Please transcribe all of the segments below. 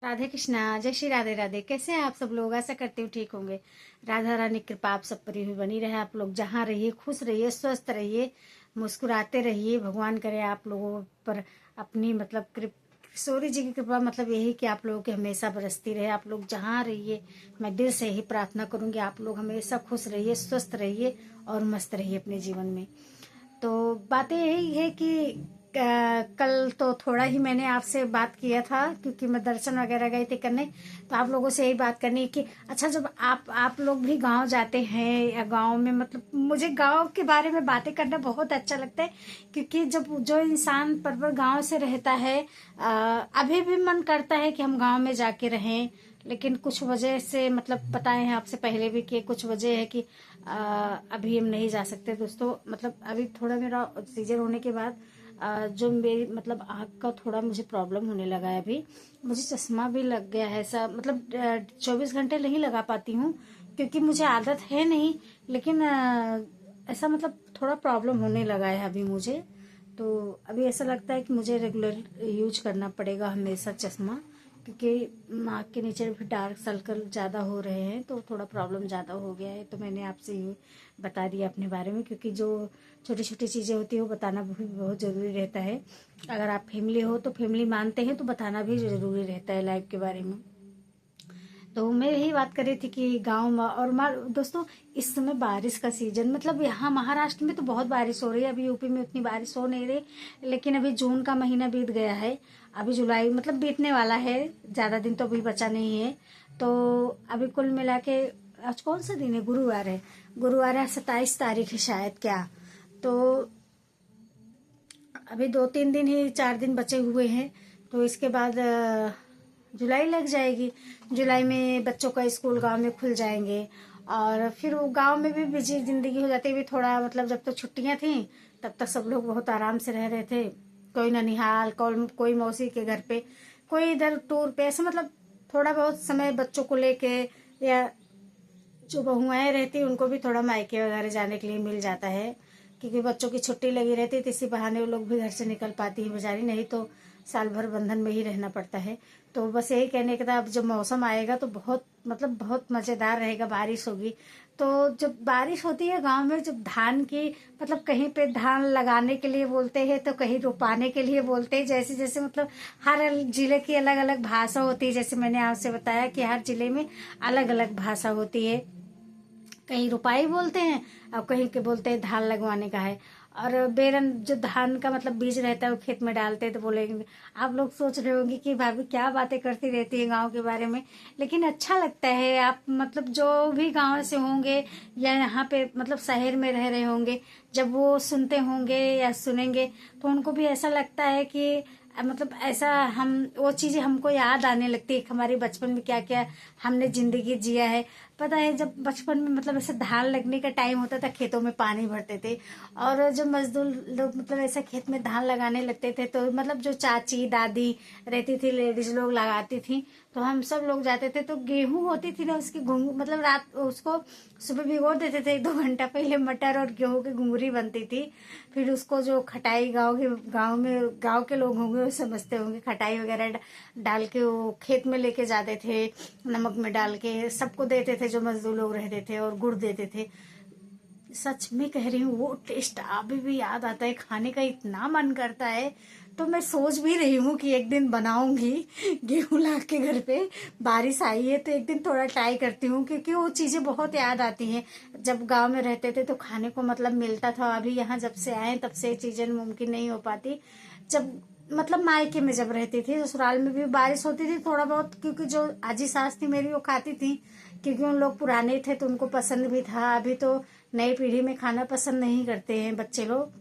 राधे कृष्णा, जय श्री राधे राधे। कैसे हैं आप सब लोग? आशा करती हूँ ठीक होंगे। राधा रानी की कृपा आप सब पर हुई बनी रहे। आप लोग जहाँ रहिए खुश रहिए, स्वस्थ रहिए, मुस्कुराते रहिए। भगवान करे आप लोगों पर अपनी सूर्य जी की कृपा, यही कि आप लोगों की हमेशा बरसती रहे। आप लोग जहाँ रहिए, मैं दिल से यही प्रार्थना करूंगी आप लोग हमेशा खुश रहिए, स्वस्थ रहिए और मस्त रहिए अपने जीवन में। तो बातें यही है कि कल तो थोड़ा ही मैंने आपसे बात किया था क्योंकि मैं दर्शन वगैरह गई थी करने। तो आप लोगों से यही बात करनी है कि अच्छा, जब आप लोग भी गांव जाते हैं या गांव में, मुझे गांव के बारे में बातें करना बहुत अच्छा लगता है। क्योंकि जब जो इंसान पर गांव से रहता है, अभी भी मन करता है कि हम गांव में जाके रहें। लेकिन कुछ वजह से बताए हैं आपसे पहले भी कि कुछ वजह है कि अभी हम नहीं जा सकते दोस्तों। अभी थोड़ा मेरा सीजर होने के बाद जो मेरी आँख का थोड़ा मुझे प्रॉब्लम होने लगा है। अभी मुझे चश्मा भी लग गया है ऐसा। 24 घंटे नहीं लगा पाती हूँ क्योंकि मुझे आदत है नहीं। लेकिन ऐसा थोड़ा प्रॉब्लम होने लगा है अभी मुझे। तो अभी ऐसा लगता है कि मुझे रेगुलर यूज करना पड़ेगा हमेशा चश्मा, क्योंकि आँख के नीचे भी डार्क सर्कल ज़्यादा हो रहे हैं, तो थोड़ा प्रॉब्लम ज़्यादा हो गया है। तो मैंने आपसे ये बता दिया अपने बारे में, क्योंकि जो छोटी छोटी चीज़ें होती है वो बताना भी बहुत ज़रूरी रहता है। अगर आप फैमिली हो तो फैमिली मानते हैं तो बताना भी ज़रूरी रहता है लाइफ के बारे में। तो मैं यही बात कर रही थी कि गांव में और दोस्तों, इस समय बारिश का सीजन, यहाँ महाराष्ट्र में तो बहुत बारिश हो रही है। अभी यूपी में उतनी बारिश हो नहीं रही, लेकिन अभी जून का महीना बीत गया है। अभी जुलाई बीतने वाला है, ज़्यादा दिन तो अभी बचा नहीं है। तो अभी कुल मिला के आज कौन सा दिन है? गुरुवार है। गुरुवार है, 27 तारीख है शायद, क्या तो अभी 2-3 दिन ही, 4 दिन बचे हुए हैं। तो इसके बाद जुलाई लग जाएगी। जुलाई में बच्चों का स्कूल गांव में खुल जाएंगे और फिर वो गांव में भी बिजी जिंदगी हो जाती है। भी थोड़ा जब तक छुट्टियां थी तब तक सब लोग बहुत आराम से रह रहे थे। कोई ननिहाल, कोई मौसी के घर पे, कोई इधर टूर पे, ऐसे थोड़ा बहुत समय बच्चों को लेके, या जो बहुआएं रहती उनको भी थोड़ा मायके वगैरह जाने के लिए मिल जाता है। क्योंकि बच्चों की छुट्टी लगी रहती है तो इसी बहाने वो लोग भी घर से निकल पाती है बेचारी, नहीं तो साल भर बंधन में ही रहना पड़ता है। तो बस यही कहने का था, अब जब मौसम आएगा तो बहुत मज़ेदार रहेगा, बारिश होगी। तो जब बारिश होती है गांव में, जब धान की कहीं पे धान लगाने के लिए बोलते हैं तो कहीं रोपाने के लिए बोलते हैं। जैसे जैसे हर जिले की अलग अलग भाषा होती है। जैसे मैंने आपसे बताया कि हर जिले में अलग अलग भाषा होती है। कहीं रुपाई बोलते हैं और कहीं के बोलते हैं धान लगवाने का है। और बेरन जो धान का बीज रहता है वो खेत में डालते हैं तो बोलेंगे। आप लोग सोच रहे होंगे कि भाभी क्या बातें करती रहती है गांव के बारे में, लेकिन अच्छा लगता है। आप जो भी गांव से होंगे या यहाँ पे शहर में रह रहे होंगे, जब वो सुनते होंगे या सुनेंगे तो उनको भी ऐसा लगता है कि ऐसा हम वो चीजें हमको याद आने लगती है। हमारे बचपन में क्या क्या हमने जिंदगी जिया है। पता है, जब बचपन में ऐसे धान लगने का टाइम होता था, खेतों में पानी भरते थे और जब मजदूर लोग ऐसा खेत में धान लगाने लगते थे तो जो चाची दादी रहती थी, लेडीज लोग लगाती थी, तो हम सब लोग जाते थे। तो गेहूं होती थी ना, उसकी रात उसको सुबह भिगो देते थे 1-2 घंटा पहले। मटर और गेहूं की घुंघरी बनती थी। फिर उसको जो खटाई, गांव के लोग होंगे वो समझते होंगे, खटाई वगैरह डाल के वो खेत में लेके जाते थे। नमक में डाल के सबको देते थे जो मजदूर लोग रहते थे, और गुड़ देते थे। सच में कह रही हूँ, वो टेस्ट अभी भी याद आता है, खाने का इतना मन करता है। तो मैं सोच भी रही हूँ कि एक दिन बनाऊंगी गेहूं ला के घर पे। बारिश आई है तो एक दिन थोड़ा ट्राई करती हूँ, क्योंकि वो चीजें बहुत याद आती हैं। जब गांव में रहते थे तो खाने को मिलता था। अभी यहाँ जब से आए तब से चीजें मुमकिन नहीं हो पाती। जब मायके में जब रहती थी, ससुराल में भी बारिश होती थी थोड़ा बहुत, क्योंकि जो आजी सास थी मेरी वो खाती थी, क्योंकि उन लोग पुराने थे तो उनको पसंद भी था। अभी तो नई पीढ़ी में खाना पसंद नहीं करते हैं बच्चे लोग,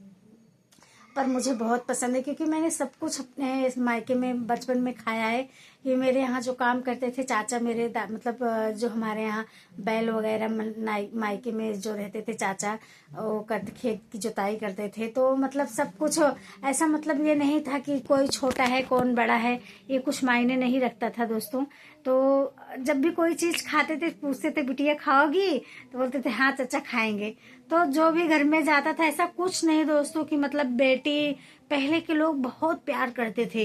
पर मुझे बहुत पसंद है क्योंकि मैंने सब कुछ अपने इस मायके में बचपन में खाया है। ये मेरे यहाँ जो काम करते थे चाचा मेरे जो हमारे यहाँ बैल वगैरह मायके में जो रहते थे चाचा, वो करते खेत की जुताई करते थे। तो सब कुछ ऐसा, ये नहीं था कि कोई छोटा है कौन बड़ा है, ये कुछ मायने नहीं रखता था दोस्तों। तो जब भी कोई चीज खाते थे पूछते थे बिटिया खाओगी, तो बोलते थे हाँ चाचा खाएंगे। तो जो भी घर में जाता था, ऐसा कुछ नहीं दोस्तों कि मतलब बेटी, पहले के लोग बहुत प्यार करते थे,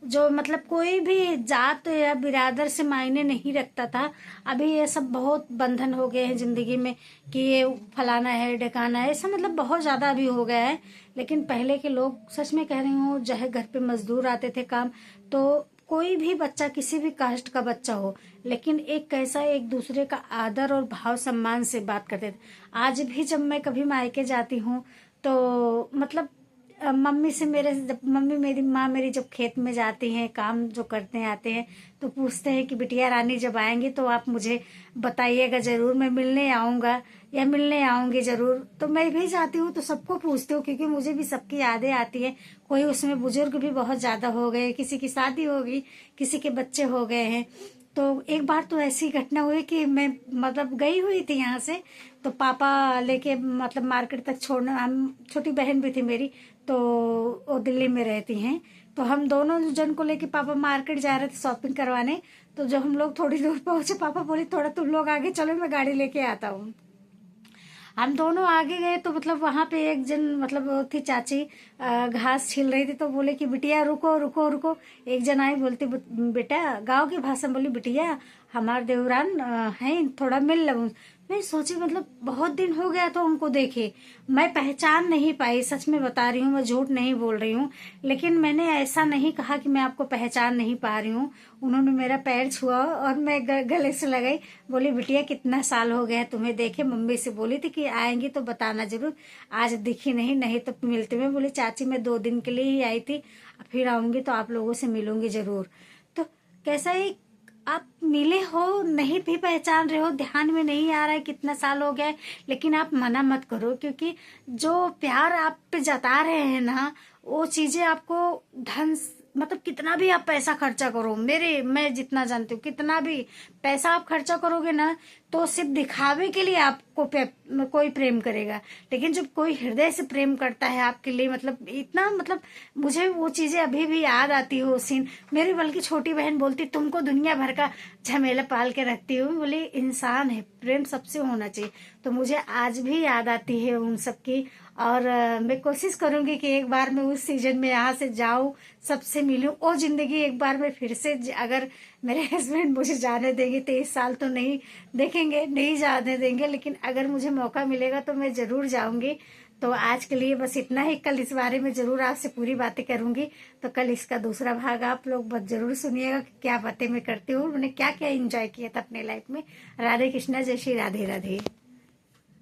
जो मतलब कोई भी जात या बिरादर से मायने नहीं रखता था। अभी ये सब बहुत बंधन हो गए हैं जिंदगी में कि ये फलाना है ढकाना है, ऐसा मतलब बहुत ज्यादा अभी हो गया है। लेकिन पहले के लोग, सच में कह रही हूँ, चाहे घर पे मजदूर आते थे काम, तो कोई भी बच्चा, किसी भी कास्ट का बच्चा हो, लेकिन एक कैसा एक दूसरे का आदर और भाव सम्मान से बात करते थे। आज भी जब मैं कभी मायके जाती हूँ तो मतलब मम्मी से, मेरे जब मम्मी, मेरी माँ मेरी जब खेत में जाती हैं, काम जो करते हैं आते हैं, तो पूछते हैं कि बिटिया रानी जब आएंगे तो आप मुझे बताइएगा जरूर, मैं मिलने आऊंगा या मिलने आऊंगी जरूर। तो मैं भी जाती हूँ तो सबको पूछती हूँ, क्योंकि मुझे भी सबकी यादें आती है। कोई उसमें बुजुर्ग भी बहुत ज्यादा हो गए, किसी की शादी हो गई, किसी के बच्चे हो गए हैं। तो एक बार तो ऐसी घटना हुई कि मैं मतलब गई हुई थी यहाँ से, तो पापा लेके मतलब मार्केट तक छोड़ना, हम, छोटी बहन भी थी मेरी, तो वो दिल्ली में रहती हैं, तो हम दोनों जन को लेके पापा मार्केट जा रहे थे शॉपिंग करवाने। तो जब हम लोग थोड़ी दूर पहुंचे, पापा बोले थोड़ा तुम लोग आगे चलो, मैं गाड़ी लेके आता हूँ। हम दोनों आगे गए तो मतलब वहां पे एक जन, मतलब वो थी चाची, घास छील रही थी, तो बोले कि बिटिया रुको रुको रुको। एक जन आई, बोलती बेटा, गांव की भाषा में बोली, बिटिया हमार देवरान है, थोड़ा मिल लो। मैं सोची मतलब बहुत दिन हो गया तो उनको देखे, मैं पहचान नहीं पाई, सच में बता रही हूँ, मैं झूठ नहीं बोल रही हूँ। लेकिन मैंने ऐसा नहीं कहा कि मैं आपको पहचान नहीं पा रही हूँ। उन्होंने मेरा पैर छुआ और मैं गले से लगाई, बोली बिटिया कितना साल हो गया तुम्हें देखे, मम्मी से बोली थी कि आएंगी तो बताना जरूर, आज दिखी नहीं, नहीं तो मिलते में। बोली चाची मैं 2 दिन के लिए ही आई थी, फिर आऊंगी तो आप लोगों से मिलूंगी जरूर। तो कैसा है, आप मिले हो, नहीं भी पहचान रहे हो, ध्यान में नहीं आ रहा है कितना साल हो गया है, लेकिन आप मना मत करो, क्योंकि जो प्यार आप पे जता रहे हैं ना, वो चीजें आपको धन, मतलब कितना भी आप पैसा खर्चा करो, मैं जितना जानती हूँ, कितना भी पैसा आप खर्चा करोगे ना, तो सिर्फ दिखावे के लिए आपको कोई प्रेम करेगा। लेकिन जब कोई हृदय से प्रेम करता है आपके लिए, मतलब इतना, मतलब मुझे वो चीजें अभी भी याद आती हो सीन। मेरी बल्कि छोटी बहन बोलती, तुमको दुनिया भर का झमेला पाल के रखती हूँ। बोले इंसान है, प्रेम सबसे होना चाहिए। तो मुझे आज भी याद आती है उन सबकी। और मैं कोशिश करूंगी कि एक बार मैं उस सीजन में यहाँ से जाऊं, सबसे मिलूं, और जिंदगी एक बार मैं फिर से, अगर मेरे हस्बैंड मुझे जाने देंगे, 23 साल तो नहीं देखेंगे, नहीं जाने देंगे, लेकिन अगर मुझे मौका मिलेगा तो मैं जरूर जाऊंगी। तो आज के लिए बस इतना ही, कल इस बारे में जरूर आपसे पूरी बातें करूंगी। तो कल इसका दूसरा भाग आप लोग बस जरूर सुनिएगा कि क्या बातें मैं करती हूँ, मैंने क्या क्या एंजॉय किया था अपने लाइफ में। राधे कृष्णा, जय श्री राधे राधे।